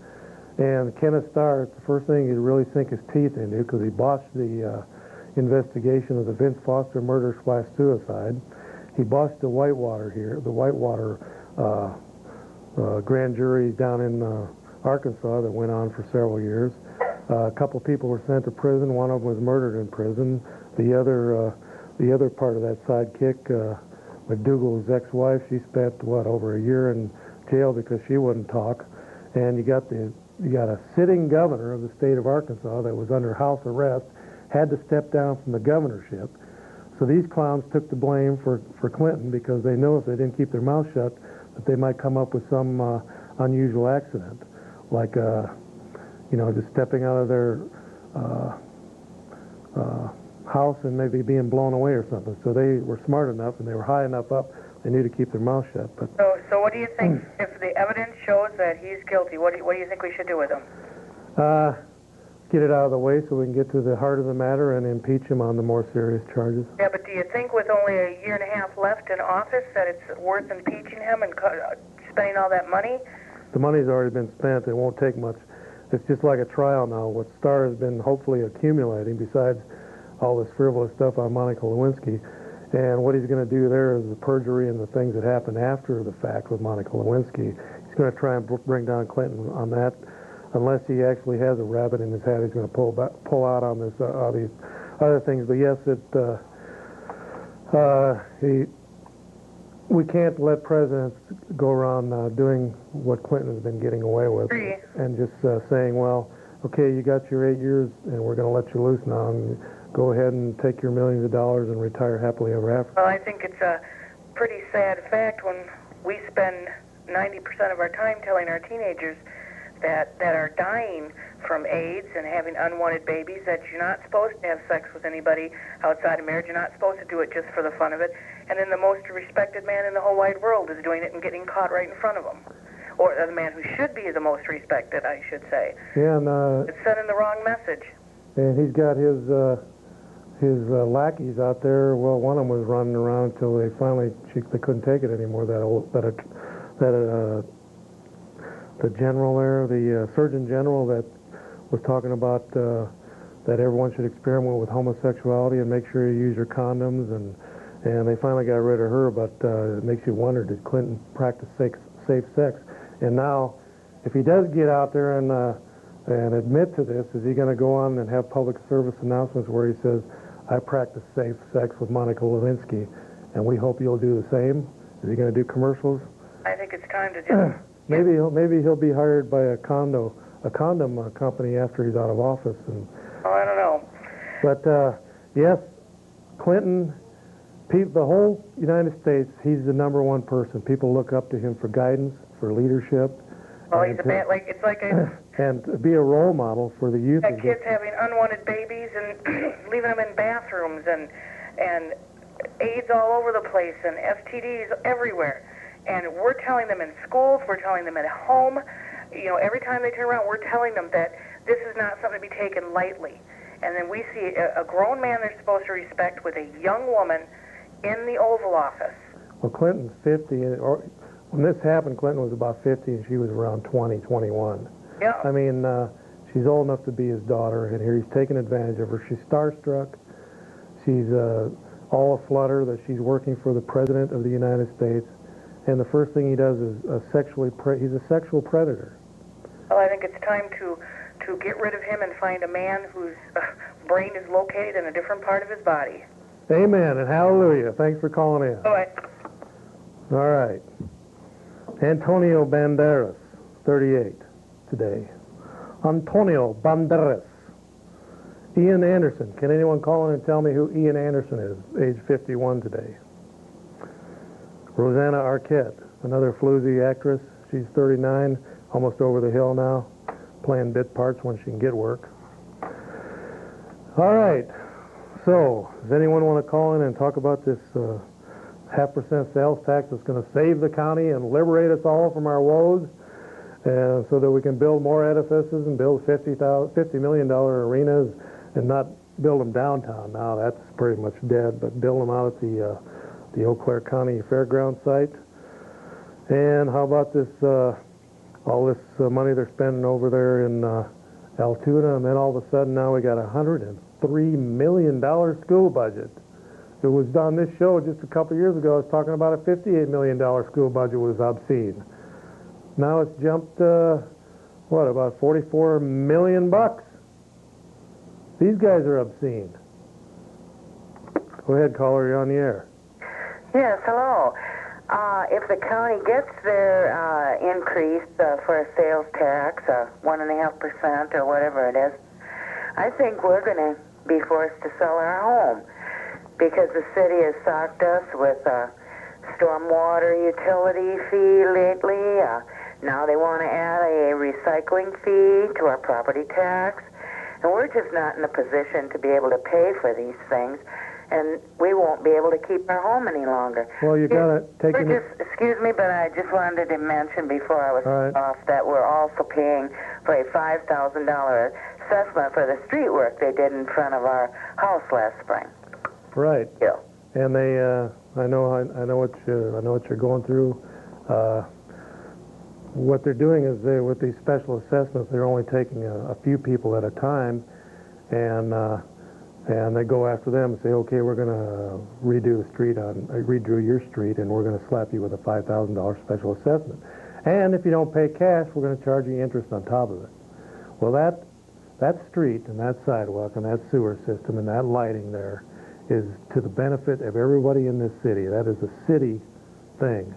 Kenneth Starr, the first thing he'd really sink his teeth into, because he botched the investigation of the Vince Foster murder/suicide. He botched the Whitewater grand jury down in Arkansas that went on for several years. A couple people were sent to prison. One of them was murdered in prison. The other part of that sidekick, McDougal's ex-wife, she spent over a year in jail because she wouldn't talk. And you got a sitting governor of the state of Arkansas that was under house arrest, had to step down from the governorship. So these clowns took the blame for Clinton because they know if they didn't keep their mouth shut that they might come up with some unusual accident, like just stepping out of their house and maybe being blown away or something. So they were smart enough and they were high enough up, they knew to keep their mouth shut. But So what do you think, if the evidence shows that he's guilty, what do you think we should do with him? get it out of the way so we can get to the heart of the matter and impeach him on the more serious charges. Yeah, but do you think with only a year and a half left in office that it's worth impeaching him and spending all that money? The money's already been spent. It won't take much. It's just like a trial now. What Starr has been hopefully accumulating, besides all this frivolous stuff on Monica Lewinsky, and what he's going to do there is the perjury and the things that happened after the fact with Monica Lewinsky. He's going to try and bring down Clinton on that. Unless he actually has a rabbit in his hat, he's going to pull out on this these other things. But yes, we can't let presidents go around doing what Clinton has been getting away with, and just saying, well, okay, you got your 8 years, and we're going to let you loose now, and go ahead and take your millions of dollars and retire happily ever after. Well, I think it's a pretty sad fact when we spend 90% of our time telling our teenagers that are dying from AIDS and having unwanted babies, that you're not supposed to have sex with anybody outside of marriage. You're not supposed to do it just for the fun of it. And then the most respected man in the whole wide world is doing it and getting caught right in front of him. Or the man who should be the most respected, I should say. Yeah, and it's sending the wrong message. And he's got his lackeys out there. Well, one of them was running around until they couldn't take it anymore. The general there, the Surgeon General that was talking about that everyone should experiment with homosexuality and make sure you use your condoms, and they finally got rid of her, but it makes you wonder, did Clinton practice safe sex? And now, if he does get out there and admit to this, is he going to go on and have public service announcements where he says, I practice safe sex with Monica Lewinsky, and we hope you'll do the same? Is he going to do commercials? I think it's time to just... Maybe he'll be hired by a condom company after he's out of office. Oh, I don't know. But yes, Clinton, the whole United States, he's the #1 person. People look up to him for guidance, for leadership. Well, he's it's like a... and be a role model for the youth. Kids having unwanted babies and leaving them in bathrooms and AIDS all over the place and STDs everywhere. And we're telling them in schools, we're telling them at home, every time they turn around, we're telling them that this is not something to be taken lightly. And then we see a grown man they're supposed to respect with a young woman in the Oval Office. Well, Clinton's 50. When this happened, Clinton was about 50, and she was around 20, 21. Yeah. I mean, She's old enough to be his daughter, and here he's taking advantage of her. She's starstruck. She's all aflutter that she's working for the President of the United States. And the first thing he does is he's a sexual predator. Well, I think it's time to get rid of him and find a man whose brain is located in a different part of his body. Amen and hallelujah. Thanks for calling in. All right. All right. Antonio Banderas, 38 today. Antonio Banderas. Ian Anderson. Can anyone call in and tell me who Ian Anderson is, age 51 today? Rosanna Arquette, another floozy actress. She's 39, almost over the hill now, playing bit parts when she can get work. All right. So, does anyone want to call in and talk about this 0.5% sales tax that's going to save the county and liberate us all from our woes, and so that we can build more edifices and build $50 million arenas and not build them downtown? Now that's pretty much dead, but build them out at the Eau Claire County Fairground site. And how about this, all this money they're spending over there in Altoona, and then all of a sudden now we got a $103 million school budget. It was on this show just a couple years ago. I was talking about a $58 million school budget was obscene. Now it's jumped, about $44 million bucks. These guys are obscene. Go ahead, caller, you're on the air. Yes, hello. If the county gets their increase for a sales tax, 1.5% or whatever it is, I think we're going to be forced to sell our home because the city has socked us with a stormwater utility fee lately. Now they want to add a recycling fee to our property tax, and we're just not in a position to be able to pay for these things. And we won't be able to keep our home any longer. Well, you got to take it. Excuse me, but I just wanted to mention before I was off that we're also paying for a $5,000 assessment for the street work they did in front of our house last spring. Right. Yeah. And they, I know what you're going through. What they're doing is with these special assessments, they're only taking a few people at a time, and they go after them and say, okay, we're going to redo your street, and we're going to slap you with a $5,000 special assessment. And if you don't pay cash, we're going to charge you interest on top of it. Well, that street and that sidewalk and that sewer system and that lighting there is to the benefit of everybody in this city. That is a city thing,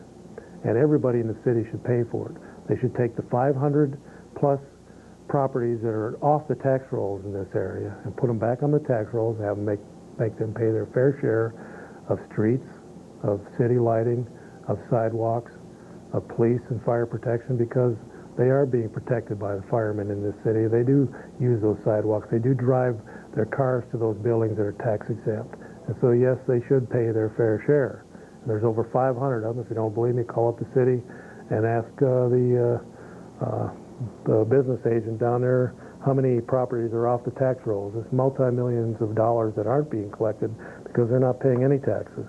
and everybody in the city should pay for it. They should take the 500 plus properties that are off the tax rolls in this area and put them back on the tax rolls and have them make them pay their fair share of streets, of city lighting, of sidewalks, of police and fire protection, because they are being protected by the firemen in this city. They do use those sidewalks. They do drive their cars to those buildings that are tax exempt. And so yes, they should pay their fair share. And there's over 500 of them. If you don't believe me, call up the city and ask the business agent down there how many properties are off the tax rolls. It's multi-millions of dollars that aren't being collected because they're not paying any taxes.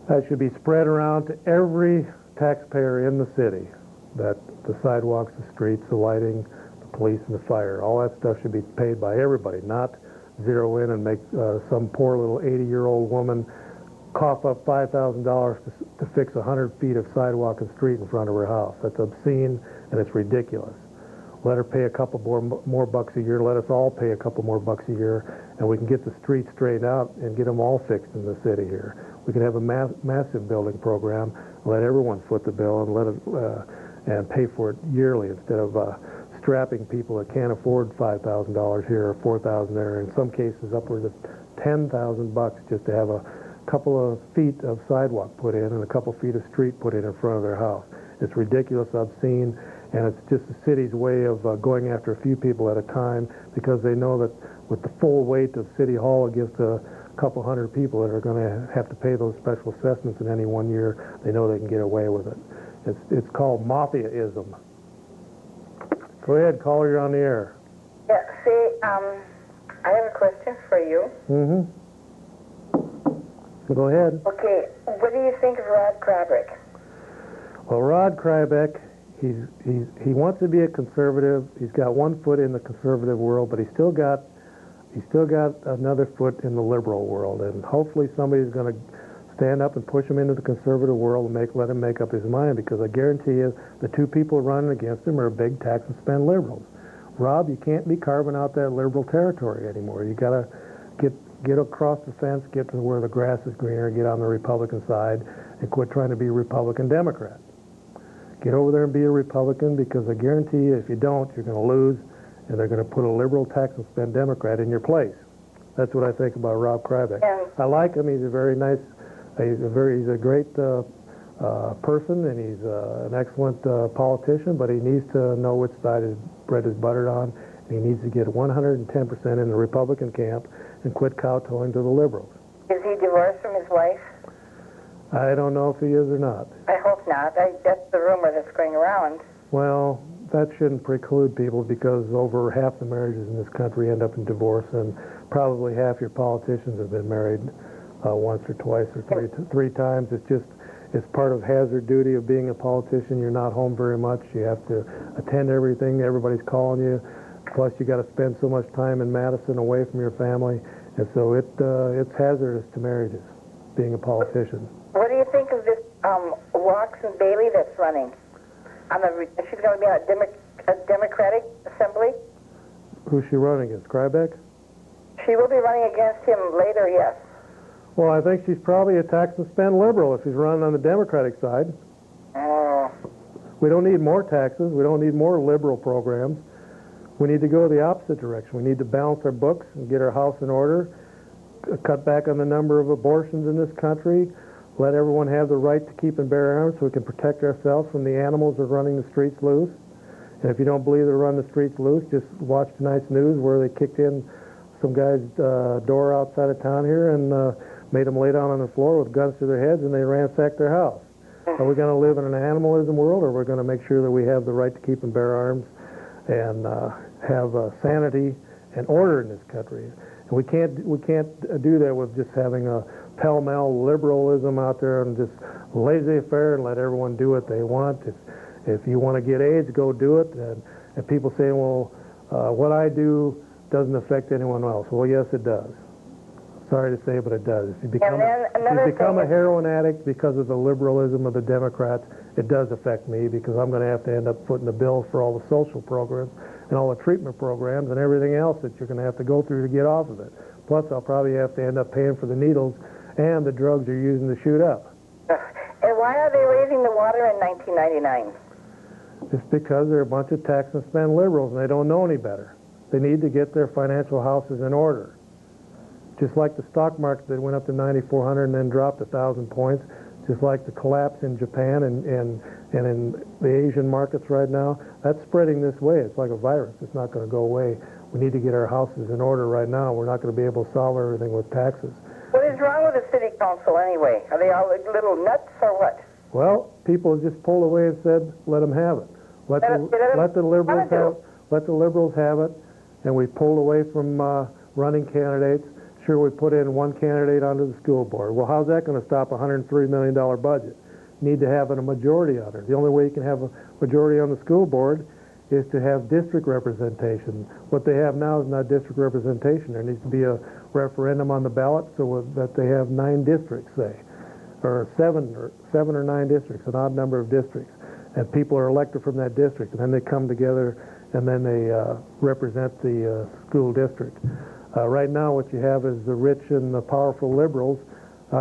That should be spread around to every taxpayer in the city, that the sidewalks, the streets, the lighting, the police, and the fire, all that stuff should be paid by everybody, not zero in and make some poor little 80-year-old woman cough up $5,000 to fix 100 feet of sidewalk and street in front of her house. That's obscene and it's ridiculous. Let her pay a couple more bucks a year. Let us all pay a couple more bucks a year, and we can get the streets straightened out and get them all fixed in the city here. We can have a massive building program, let everyone foot the bill, and let it and pay for it yearly instead of strapping people that can't afford $5,000 here or $4,000 there. In some cases, upwards of $10,000 just to have a couple of feet of sidewalk put in and a couple feet of street put in front of their house. It's ridiculous, obscene, and it's just the city's way of going after a few people at a time, because they know that with the full weight of City Hall against a couple hundred people that are going to have to pay those special assessments in any one year, they know they can get away with it. It's called Mafia-ism. Go ahead, caller, you're on the air. Yeah, see, I have a question for you. Mm-hmm. Go ahead. Okay, what do you think of Rod Krabeck? Well, Rod Krabeck, he wants to be a conservative. He's got one foot in the conservative world, but he's still got another foot in the liberal world, and hopefully somebody's going to stand up and push him into the conservative world and let him make up his mind, because I guarantee you the two people running against him are big tax and spend liberals. Rob, you can't be carving out that liberal territory anymore. You got to get across the fence, get to where the grass is greener, get on the Republican side, and quit trying to be Republican Democrat. Get over there and be a Republican, because I guarantee you if you don't, you're going to lose, and they're going to put a liberal tax and spend Democrat in your place. That's what I think about Rob Krybeck. Yeah. I like him. He's a very nice, he's a great person, and he's an excellent politician, but he needs to know which side his bread is buttered on, and he needs to get 110% in the Republican camp and quit kowtowing to the liberals. Is he divorced from his wife? I don't know if he is or not. I hope not. That's the rumor that's going around. Well, that shouldn't preclude people, because over half the marriages in this country end up in divorce, and probably half your politicians have been married once or twice or three times. It's part of hazard duty of being a politician. You're not home very much. You have to attend everything. Everybody's calling you. Plus, you got to spend so much time in Madison away from your family, and so it's hazardous to marriages, being a politician. What do you think of this Watson Bailey that's running? She's going to be on a Democratic Assembly. Who's she running against? Krybeck? She will be running against him later, yes. Well, I think she's probably a tax and spend liberal if she's running on the Democratic side. Oh. We don't need more taxes. We don't need more liberal programs. We need to go the opposite direction. We need to balance our books and get our house in order, cut back on the number of abortions in this country, let everyone have the right to keep and bear arms so we can protect ourselves from the animals that are running the streets loose. And if you don't believe they're running the streets loose, just watch tonight's news where they kicked in some guy's door outside of town here and made them lay down on the floor with guns to their heads, and they ransacked their house. Are we going to live in an animalism world, or are we going to make sure that we have the right to keep and bear arms and have sanity and order in this country? And we can't do that with just having a pell-mell liberalism out there and just laissez-faire and let everyone do what they want. If you want to get AIDS, go do it. And people say, well, what I do doesn't affect anyone else. Well, yes, it does. Sorry to say, but it does. If you become a heroin addict because of the liberalism of the Democrats, it does affect me, because I'm going to have to end up footing the bill for all the social programs and all the treatment programs and everything else that you're going to have to go through to get off of it. Plus, I'll probably have to end up paying for the needles and the drugs you're using to shoot up. And why are they raising the water in 1999? It's because they're a bunch of tax and spend liberals, and they don't know any better. They need to get their financial houses in order. Just like the stock market that went up to 9,400 and then dropped 1,000 points, just like the collapse in Japan and in the Asian markets right now, that's spreading this way. It's like a virus. It's not going to go away. We need to get our houses in order right now. We're not going to be able to solve everything with taxes. What is wrong with the city council anyway? Are they all little nuts or what? Well, people just pulled away and said, let them have it. Let the liberals have it, and we pulled away from running candidates. Sure, we put in one candidate onto the school board. Well, how's that going to stop a $103 million budget? Need to have a majority on it. The only way you can have a majority on the school board is to have district representation. What they have now is not district representation. There needs to be a referendum on the ballot so that they have 9 districts, say, or seven or 9 districts, an odd number of districts, and people are elected from that district, and then they come together and then they represent the school district. Right now, what you have is the rich and the powerful liberals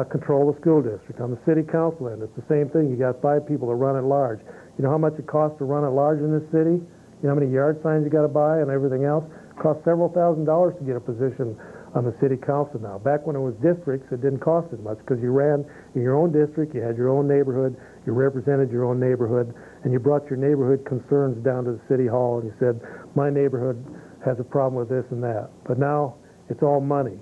control the school district. On the city council end, it's the same thing. You got 5 people that run at large. You know how much it costs to run at large in this city? You know how many yard signs you got to buy and everything else? It costs several $1,000s to get a position on the city council now. Back when it was districts, it didn't cost as much because you ran in your own district, you had your own neighborhood, you represented your own neighborhood, and you brought your neighborhood concerns down to the city hall and you said, my neighborhood has a problem with this and that. But now it's all money.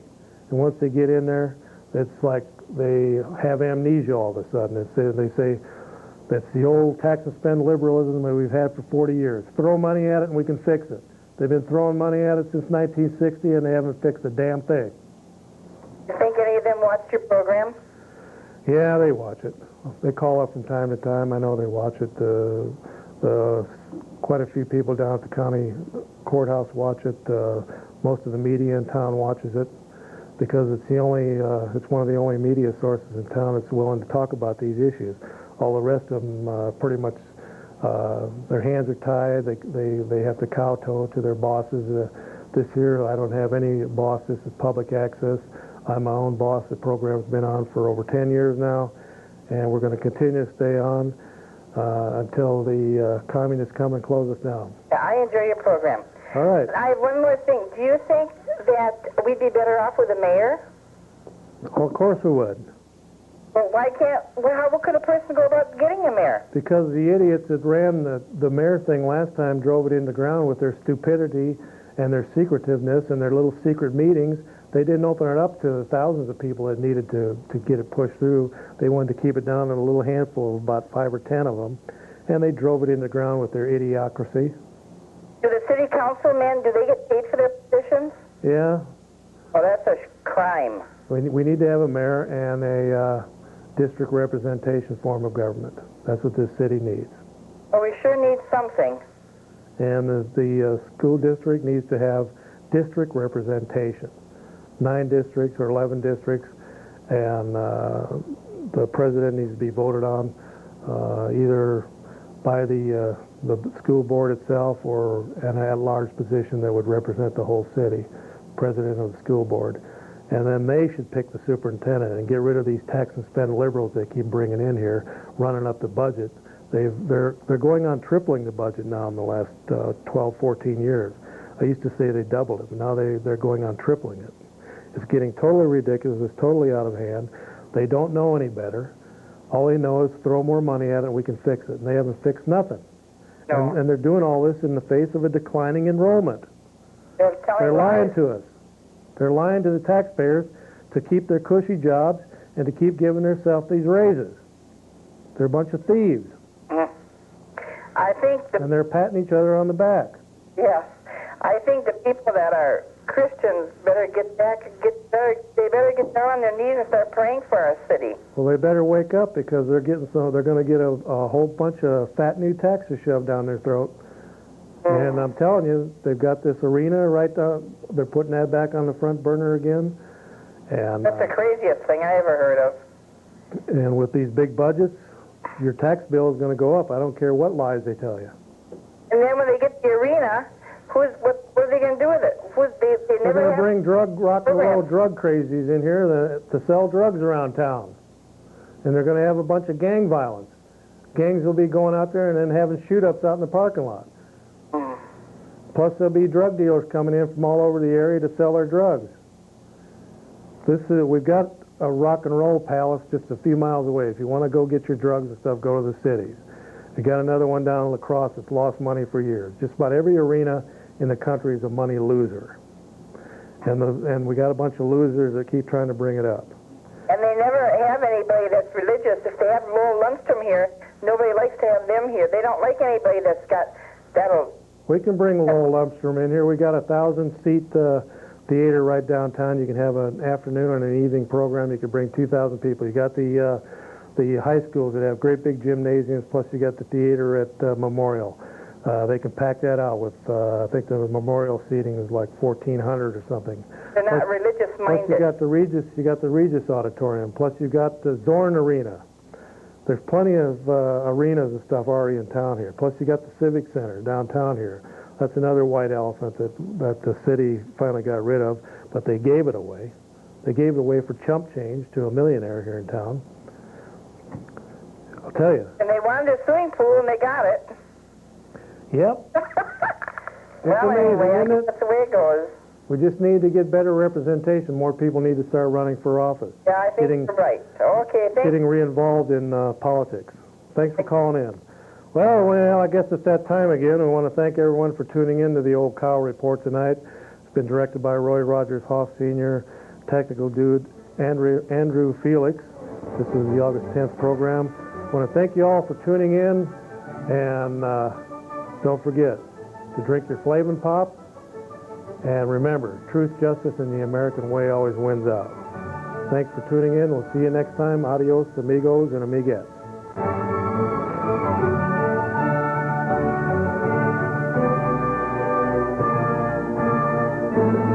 And once they get in there, it's like they have amnesia all of a sudden. They say that's the old tax and spend liberalism that we've had for 40 years. Throw money at it and we can fix it. They've been throwing money at it since 1960 and they haven't fixed a damn thing. You think any of them watched your program? Yeah, they watch it. They call up from time to time. I know they watch it. Quite a few people down at the county courthouse watch it. Most of the media in town watches it because it's one of the only media sources in town that's willing to talk about these issues. All the rest of them pretty much their hands are tied. They have to kowtow to their bosses. This year I don't have any boss. This is public access. I'm my own boss. The program's been on for over 10 years now, and we're going to continue to stay on until the communists come and close us down. I enjoy your program. All right. I have one more thing. Do you think that we'd be better off with a mayor? Well, of course we would. Well, how could a person go about getting a mayor? Because the idiots that ran the mayor thing last time drove it into ground with their stupidity and their secretiveness and their little secret meetings. They didn't open it up to the thousands of people that needed to get it pushed through. They wanted to keep it down to a little handful of about 5 or 10 of them, and they drove it into ground with their idiocracy. Do the city councilmen, do they get paid for their positions? Yeah. Oh, that's a crime. We need to have a mayor and a district representation form of government. That's what this city needs. Well, we sure need something. And the school district needs to have district representation. 9 districts or 11 districts, and the president needs to be voted on either by the school board itself or an at-large position that would represent the whole city, president of the school board. And then they should pick the superintendent and get rid of these tax and spend liberals they keep bringing in here, running up the budget. They're going on tripling the budget now in the last 12, 14 years. I used to say they doubled it, but now they're going on tripling it. It's getting totally ridiculous. It's totally out of hand. They don't know any better. All they know is throw more money at it and we can fix it. And they haven't fixed nothing. No. And they're doing all this in the face of a declining enrollment. They're lying to us. They're lying to the taxpayers to keep their cushy jobs and to keep giving themselves these raises. They're a bunch of thieves. I think And they're patting each other on the back. yes, I think the people that are Christians better get down on their knees and start praying for our city. Well, they better wake up because they're going to get a whole bunch of fat new taxes shoved down their throat. And I'm telling you, they've got this arena right down. They're putting that back on the front burner again. And That's the craziest thing I ever heard of. and with these big budgets, your tax bill is going to go up. I don't care what lies they tell you. And then when they get the arena, what are they going to do with it? They They're never going to bring rock and roll drug crazies in here to sell drugs around town. And they're going to have a bunch of gang violence. Gangs will be going out there and then having shoot-ups out in the parking lot. Plus, there'll be drug dealers coming in from all over the area to sell their drugs. We've got a rock and roll palace just a few miles away. If you want to go get your drugs and stuff, go to the cities. We got another one down in La Crosse that's lost money for years. Just about every arena in the country is a money loser. And we got a bunch of losers that keep trying to bring it up. And they never have anybody that's religious. If they have Lowell Lundstrom here, nobody likes to have them here. They don't like anybody that's got that'll. We can bring Lowell Lundstrom in here. We got a 1,000-seat theater right downtown. You can have an afternoon and an evening program. You can bring 2,000 people. You got the high schools that have great big gymnasiums. Plus, you got the theater at Memorial. They can pack that out with. I think the Memorial seating is like 1,400 or something. They're not religious minded. Plus, you got the Regis. You got the Regis Auditorium. Plus, you got the Zorn Arena. There's plenty of arenas and stuff already in town here. Plus, you got the Civic Center downtown here. That's another white elephant that the city finally got rid of, but they gave it away. They gave it away for chump change to a millionaire here in town. I'll tell you. And they wanted a swimming pool, and they got it. Yep. Well, anyway, I guess that's the way it goes. We just need to get better representation. More people need to start running for office. Yeah, I think you're right. Okay, thanks. Getting re-involved in politics. Thanks for calling in. Well, I guess it's that time again. We want to thank everyone for tuning in to the Old Cow Report tonight. It's been directed by Roy Rogers Hoff Sr., technical dude Andrew Felix. This is the August 10th program. I want to thank you all for tuning in, and don't forget to drink your Flavin' Pop, and remember, truth, justice, and the American way always wins out. Thanks for tuning in. We'll see you next time. Adios, amigos and amiguettes. Bye.